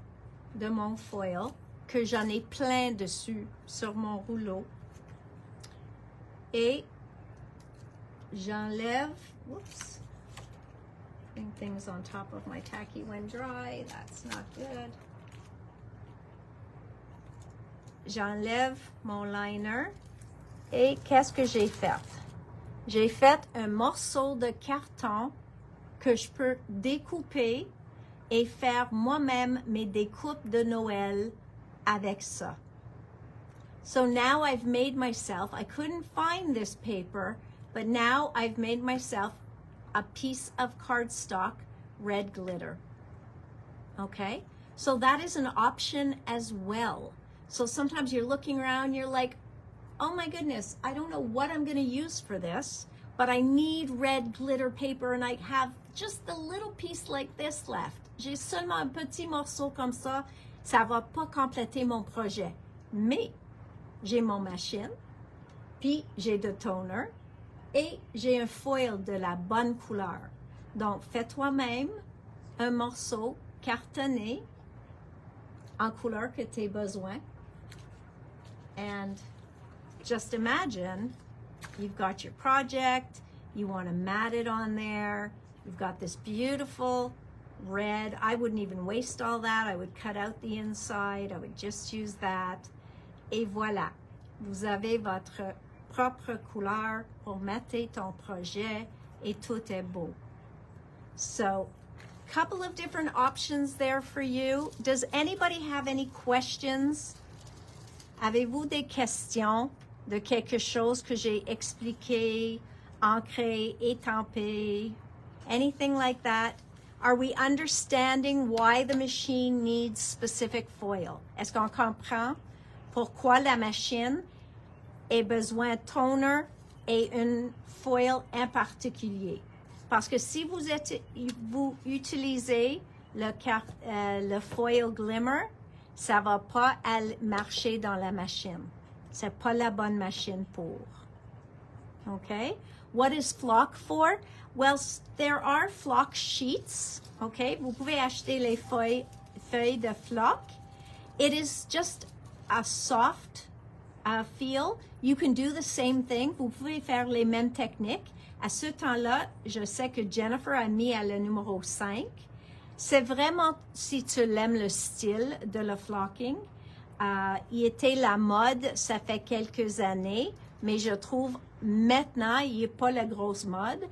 de mon foil que j'en ai plein dessus sur mon rouleau et j'enlève, whoops, putting things on top of my tacky when dry, that's not good. J'enlève mon liner et qu'est-ce que j'ai fait? J'ai fait un morceau de carton que je peux découper et faire moi-même mes découpes de Noël avec ça. So now I've made myself, I couldn't find this paper, but now I've made myself a piece of cardstock, red glitter. Okay? So that is an option as well. So sometimes you're looking around, you're like, oh my goodness, I don't know what I'm going to use for this, but I need red glitter paper and I have just a little piece like this left. J'ai seulement un petit morceau comme ça, ça va pas compléter mon projet. Mais j'ai mon machine, puis j'ai de toner et j'ai un foil de la bonne couleur. Donc, fais toi-même un morceau cartonné en couleur que tu as besoin. And just imagine you've got your project, you want to mat it on there, you've got this beautiful red. I wouldn't even waste all that. I would cut out the inside. I would just use that. Et voilà, vous avez votre propre couleur pour mettre ton projet et tout est beau. So, couple of different options there for you. Does anybody have any questions? Avez-vous des questions de quelque chose que j'ai expliqué, ancré, étampé, anything like that? Are we understanding why the machine needs specific foil? Est-ce qu'on comprend pourquoi la machine a besoin de toner et une foil en particulier? Parce que si vous utilisez le foil glimmer, ça va pas marcher dans la machine. C'est pas la bonne machine pour. Okay? What is flock for? Well, there are flock sheets. Okay? Vous pouvez acheter les feuilles de flock. It is just a soft feel. You can do the same thing. Vous pouvez faire les mêmes techniques. À ce temps-là, je sais que Jennifer a mis à le numéro 5. C'est vraiment, si tu l'aimes le style de le flocking, il était la mode, ça fait quelques années, mais je trouve maintenant, il n'est pas la grosse mode.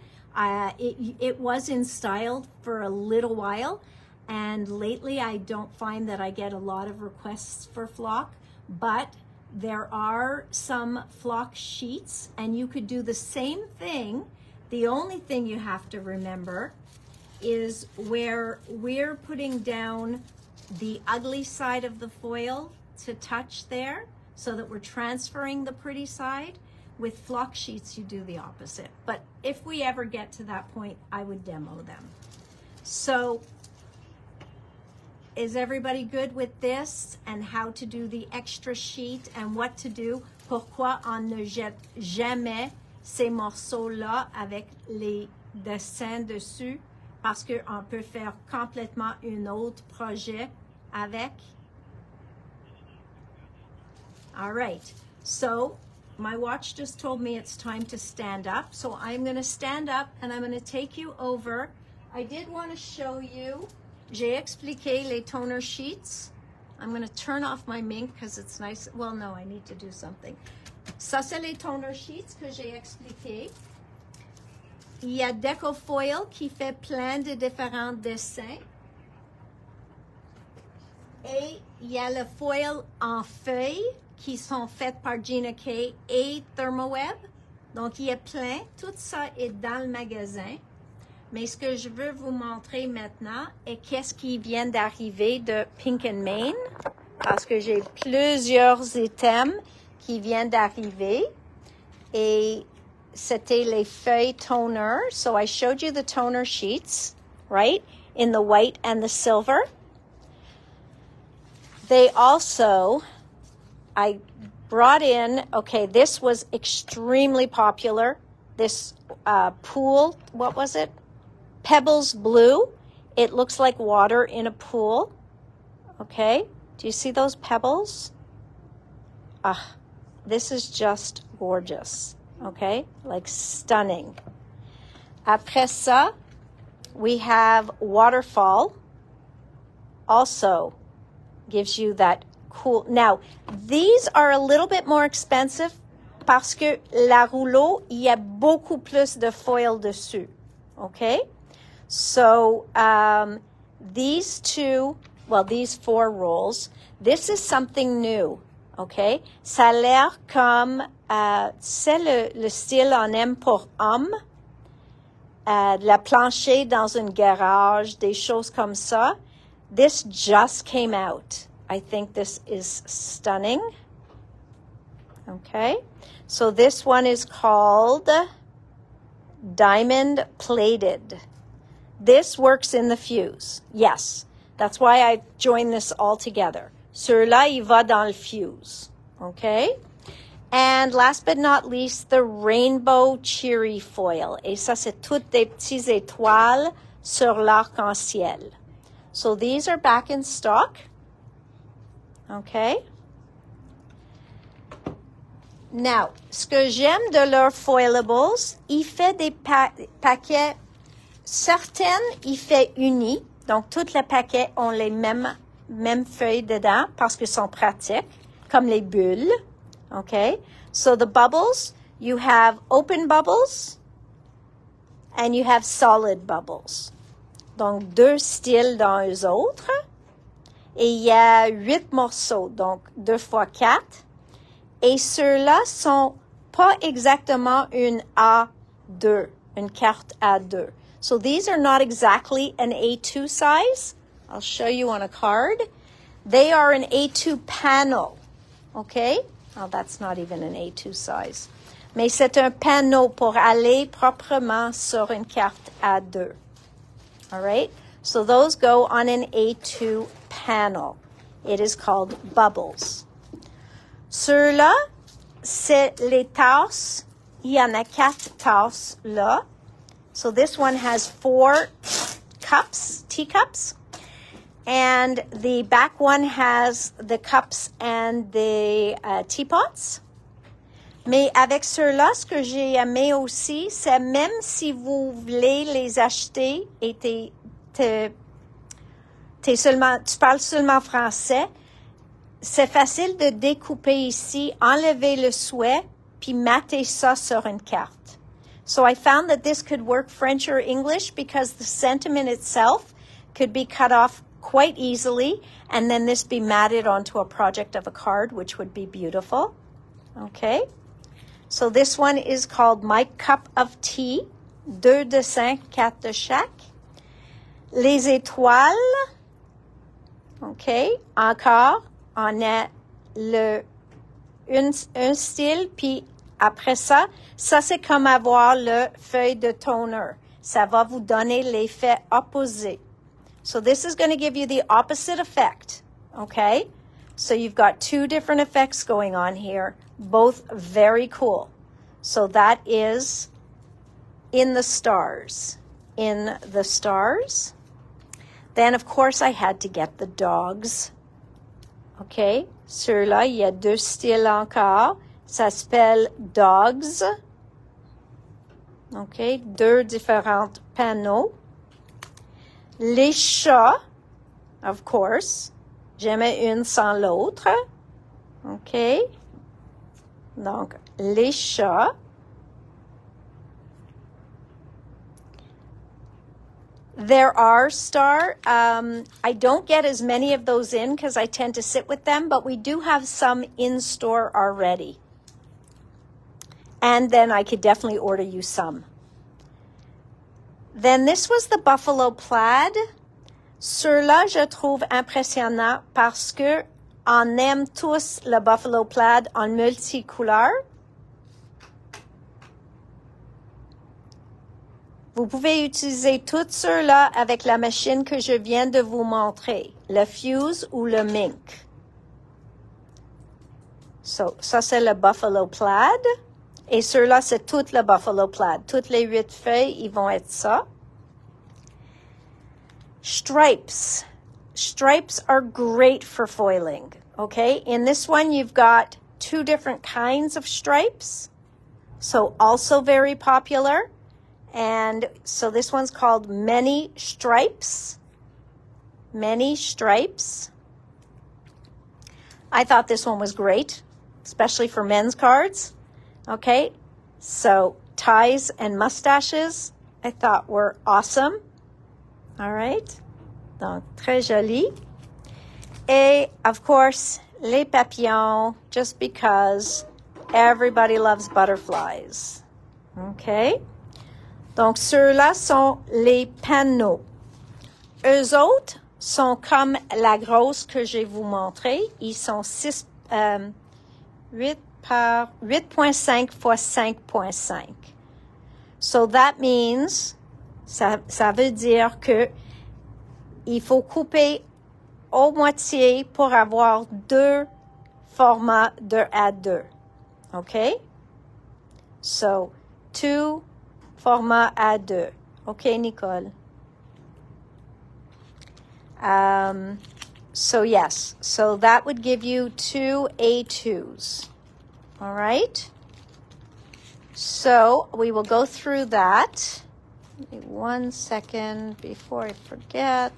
It was in style for a little while, and lately I don't find that I get a lot of requests for flock, but there are some flock sheets, and you could do the same thing. The only thing you have to remember is where we're putting down the ugly side of the foil to touch there so that we're transferring the pretty side. With flock sheets, you do the opposite. But if we ever get to that point, I would demo them. So is everybody good with this and how to do the extra sheet and what to do? Pourquoi on ne jette jamais ces morceaux-là avec les dessins dessus? Parce qu'on peut faire complètement un autre projet avec. All right. So my watch just told me it's time to stand up. So I'm going to stand up and I'm going to take you over. I did want to show you. J'ai expliqué les toner sheets. I'm going to turn off my mink because it's nice. Well, no, I need to do something. Ça, c'est les toner sheets que j'ai expliqué. Il y a Decofoil qui fait plein de différents dessins. Et il y a le foil en feuilles qui sont faites par Gina K et Thermoweb. Donc, il y a plein. Tout ça est dans le magasin. Mais ce que je veux vous montrer maintenant est qu'est-ce qui vient d'arriver de Pink and Main. Parce que j'ai plusieurs items qui viennent d'arriver. Et c'était les feuilles toner. So I showed you the toner sheets, right? In the white and the silver. They also, I brought in, okay, this was extremely popular. This pool, what was it? Pebbles Blue. It looks like water in a pool. Okay, do you see those pebbles? This is just gorgeous. Okay, like stunning. Après ça, we have Waterfall. Also gives you that cool. Now, these are a little bit more expensive parce que la rouleau, il y a beaucoup plus de foil dessus. Okay? So, these these 4 rolls, this is something new. Okay? Ça a l'air comme, c'est le style en M pour homme, de la plancher dans un garage, des choses comme ça. This just came out. I think this is stunning. Okay? So this one is called Diamond Plated. This works in the fuse. Yes. That's why I joined this all together. Celui-là, il va dans le fuse. Okay? And last but not least, the Rainbow Cheery Foil. Et ça, c'est toutes des petites étoiles sur l'arc-en-ciel. So these are back in stock. Okay? Now, ce que j'aime de leurs foilables, il fait des paquets. Certaines, il fait unis. Donc, tous les paquets ont les mêmes feuilles dedans parce qu'ils sont pratiques, comme les bulles. Okay? So the bubbles, you have open bubbles and you have solid bubbles. Donc, 2 styles dans eux autres. Et il y a 8 morceaux, donc 2 fois 4. Et ceux-là sont pas exactement une A2, une carte A2. So these are not exactly an A2 size. I'll show you on a card. They are an A2 panel, okay? Oh, that's not even an A2 size. mais c'est un panneau pour aller proprement sur une carte A2. All right? So those go on an A2 panel. It is called bubbles. Ceux-là, c'est les tasses. Il y en a 4 tasses là. So this one has 4 cups, teacups. And the back one has the cups and the teapots. Mais avec ceux-là, ce que j'ai aimé aussi, c'est même si vous voulez les acheter et tu parles seulement français, c'est facile de découper ici, enlever le souhait, puis mater ça sur une carte. So I found that this could work French or English because the sentiment itself could be cut off quite easily, and then this be matted onto a project of a card, which would be beautiful. Okay? So this one is called My Cup of Tea. 2 dessins, 4 de chaque. Les étoiles. OK? Encore, on a un style, puis après ça, c'est comme avoir le feuille de toner. Ça va vous donner l'effet opposé. So this is going to give you the opposite effect, okay? So you've got 2 different effects going on here, both very cool. So that is in the stars. In the stars. Then, of course, I had to get the dogs. Okay? Ceux-là, il y a 2 styles encore. Ça s'appelle dogs. Okay? 2 différents panneaux. Les chats, of course. Jamais une sans l'autre. OK? Donc, les chats. There are star. I don't get as many of those in because I tend to sit with them, but we do have some in store already. And then I could definitely order you some. Then this was the buffalo plaid. Ceux-là, je trouve impressionnant parce que on aime tous le buffalo plaid en multicouleurs. Vous pouvez utiliser tous ceux-là avec la machine que je viens de vous montrer, le Fuse ou le Mink. So, ça, c'est le buffalo plaid. Et ceux-là, c'est tout le buffalo plaid. Toutes les 8 feuilles, ils vont être ça. Stripes. Stripes are great for foiling, okay? In this one, you've got 2 different kinds of stripes. So also very popular. And so this one's called Many Stripes. Many Stripes. I thought this one was great, especially for men's cards. Okay, so ties and mustaches, I thought were awesome. All right, donc très joli. Et of course, les papillons, just because everybody loves butterflies. Okay, donc ceux-là sont les panneaux. Eux autres sont comme la grosse que je vais vous montrer. Ils sont 8 par 8.5 fois 5.5. So that means, ça veut dire que il faut couper au moitié pour avoir 2 formats de A2. OK? So, 2 formats A2. OK, Nicole? So yes, so that would give you 2 A2s. All right. So we will go through that. Give me 1 second before I forget.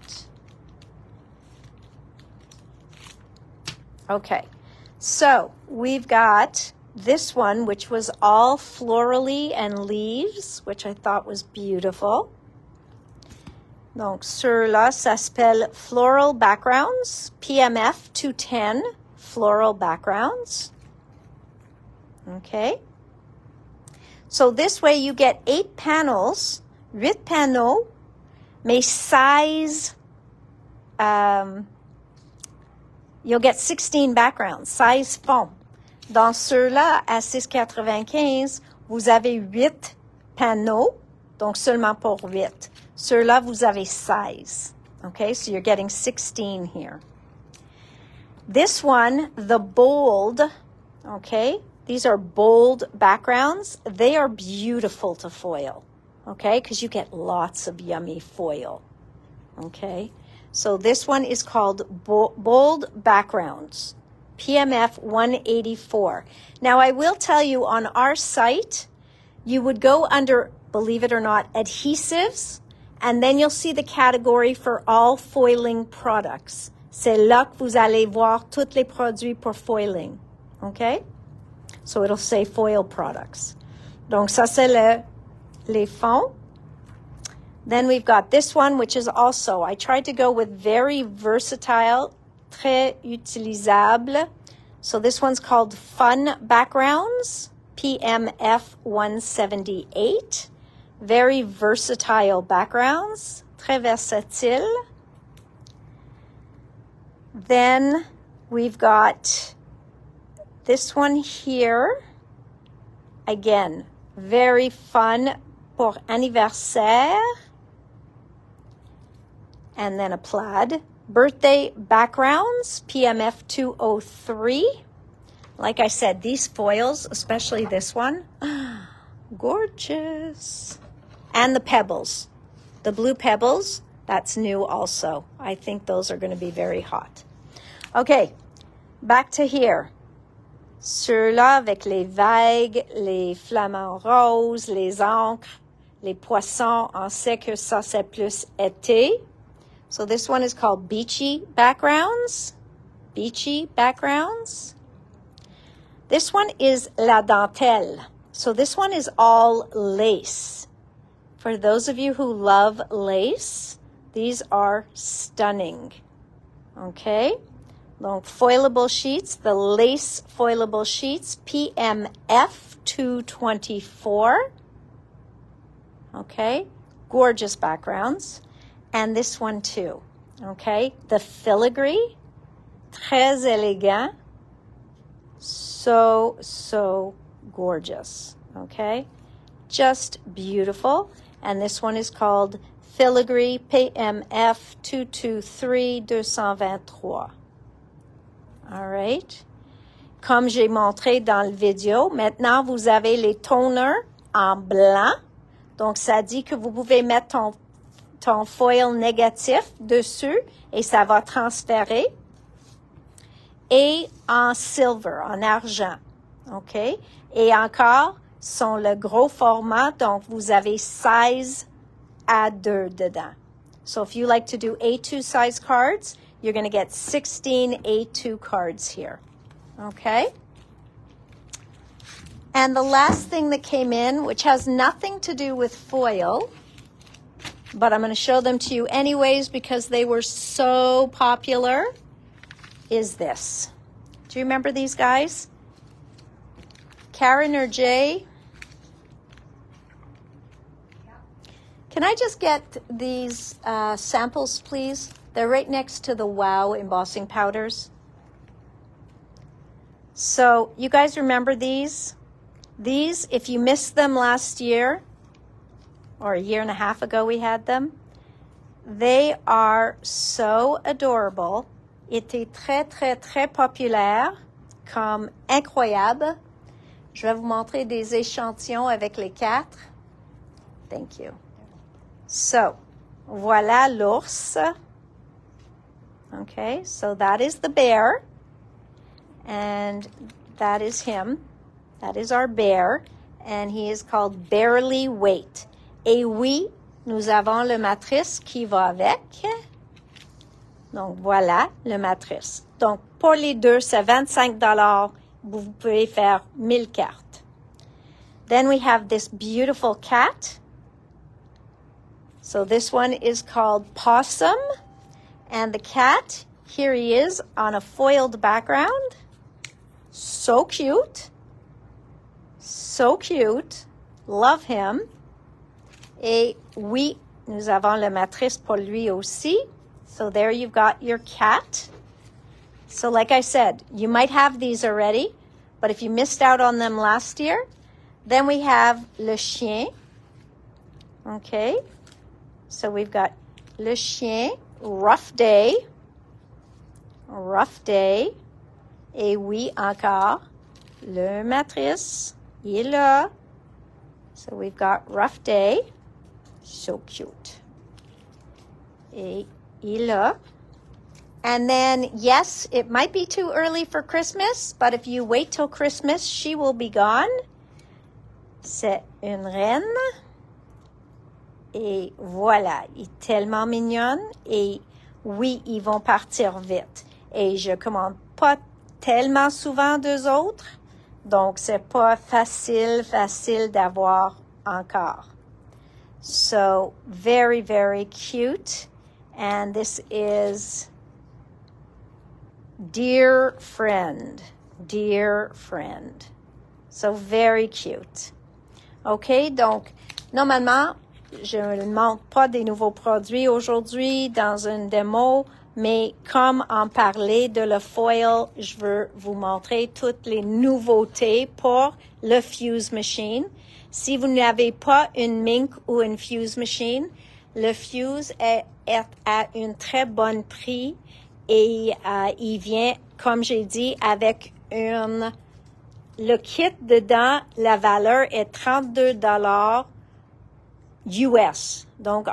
Okay. So we've got this one, which was all florally and leaves, which I thought was beautiful. Donc, ceux-là, ça s'appelle Floral Backgrounds, PMF 210 Floral Backgrounds. Okay. So this way you get 8 panels, 8 panneaux, mais 16, you'll get 16 backgrounds, 16 fonds. Dans ceux-là, à 6,95, vous avez 8 panneaux, donc seulement pour 8. Ceux-là, vous avez 16. Okay, so you're getting 16 here. This one, the bold, okay, these are bold backgrounds. They are beautiful to foil, okay, because you get lots of yummy foil, okay. So this one is called bold backgrounds. PMF 184. Now, I will tell you on our site, you would go under, believe it or not, adhesives, and then you'll see the category for all foiling products. C'est là que vous allez voir tous les produits pour foiling. Okay? So it'll say foil products. Donc, ça, c'est les fonds. Then we've got this one, which is also, I tried to go with very versatile, très utilisable. So this one's called Fun Backgrounds, PMF 178. Very versatile backgrounds, très versatile. Then we've got this one here. Again, very fun pour anniversaire. And then a plaid. Birthday backgrounds, PMF 203. Like I said, these foils, especially this one, gorgeous. And the pebbles. The blue pebbles, that's new also. I think those are going to be very hot. Okay, back to here. Ceux-là avec les vagues, les flamants roses, les encres, les poissons, on sait que ça c'est plus été. So this one is called Beachy Backgrounds. Beachy Backgrounds. This one is La Dentelle. So this one is all lace. For those of you who love lace, these are stunning. Okay? Donc, foilable sheets, the lace foilable sheets, PMF 224. Okay? Gorgeous backgrounds. And this one too, okay? The filigree, très élégant, so gorgeous, okay? Just beautiful. And this one is called Filigree PMF 223-223. All right? Comme j'ai montré dans le vidéo, maintenant vous avez les toners en blanc. Donc, ça dit que vous pouvez mettre ton foil négatif dessus et ça va transférer. Et en silver, en argent. OK? Et encore, sont le gros format, donc vous avez 16 A2 dedans. So if you like to do A2 size cards, you're going to get 16 A2 cards here. Okay? And the last thing that came in, which has nothing to do with foil, but I'm going to show them to you anyways because they were so popular, is this. Do you remember these guys? Karen or Jay? Can I just get these samples, please? They're right next to the Wow embossing powders. So you guys remember these? These, if you missed them last year, or a year and a half ago we had them, they are so adorable. Étaient très, très, très populaires, comme incroyable. Je vais vous montrer des échantillons avec les 4. Thank you. So, voilà l'ours. Okay, so that is the bear. And that is him. That is our bear. And he is called Barely Wait. Et oui, nous avons le matrice qui va avec. Donc, voilà le matrice. Donc, pour les deux, c'est 25 $. Vous pouvez faire 1000 cartes. Then we have this beautiful cat. So this one is called Possum. And the cat, here he is on a foiled background. So cute. So cute. Love him. Et oui, nous avons la matrice pour lui aussi. So there you've got your cat. So like I said, you might have these already, But if you missed out on them last year, then we have le chien. Okay. So we've got le chien, rough day. Rough day. Et oui, encore, le matrice, il est là. So we've got rough day. So cute. Et il est là. And then, yes, it might be too early for Christmas, but if you wait till Christmas, she will be gone. C'est une reine. Et voilà, il est tellement mignonne. Et oui, ils vont partir vite. Et je commande pas tellement souvent d'eux autres. Donc, c'est pas facile d'avoir encore. So, very, very cute. And this is dear friend. Dear friend. So, very cute. OK, donc, normalement, je ne montre pas des nouveaux produits aujourd'hui dans une démo, mais comme on parlait de le foil, je veux vous montrer toutes les nouveautés pour le fuse machine. Si vous n'avez pas une mink ou une fuse machine, le fuse est à un très bon prix et il vient, comme j'ai dit, avec le kit dedans, la valeur est 32 $ US. Donc,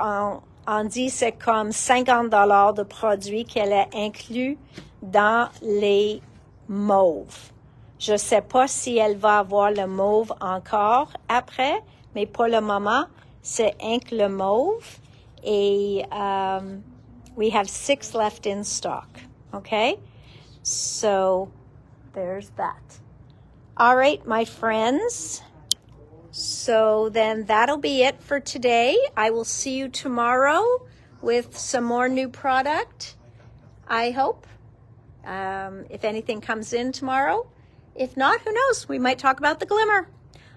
on dit c'est comme 50 $ de produits qu'elle a inclus dans les mauves. Je ne sais pas si elle va avoir le mauve encore après, mais pour le moment, c'est inclus le mauve. Et we have 6 left in stock. Okay? So, there's that. All right, my friends. So then that'll be it for today. I will see you tomorrow with some more new product, I hope, if anything comes in tomorrow. If not, who knows? We might talk about the glimmer.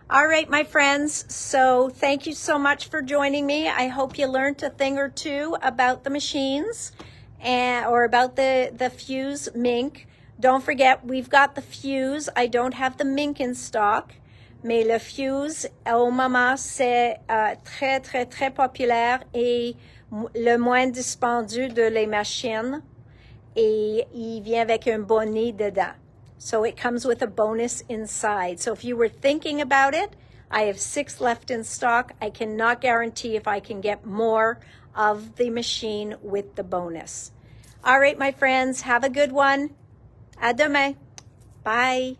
All right, my friends. So thank you so much for joining me. I hope you learned a thing or two about the machines or about the fuse mink. Don't forget, we've got the fuse. I don't have the mink in stock. Mais le fuse, au moment, c'est très, très, très populaire et le moins dispendieux de les machines. Et il vient avec un bonnet dedans. So it comes with a bonus inside. So if you were thinking about it, I have 6 left in stock. I cannot guarantee if I can get more of the machine with the bonus. All right, my friends, have a good one. À demain. Bye.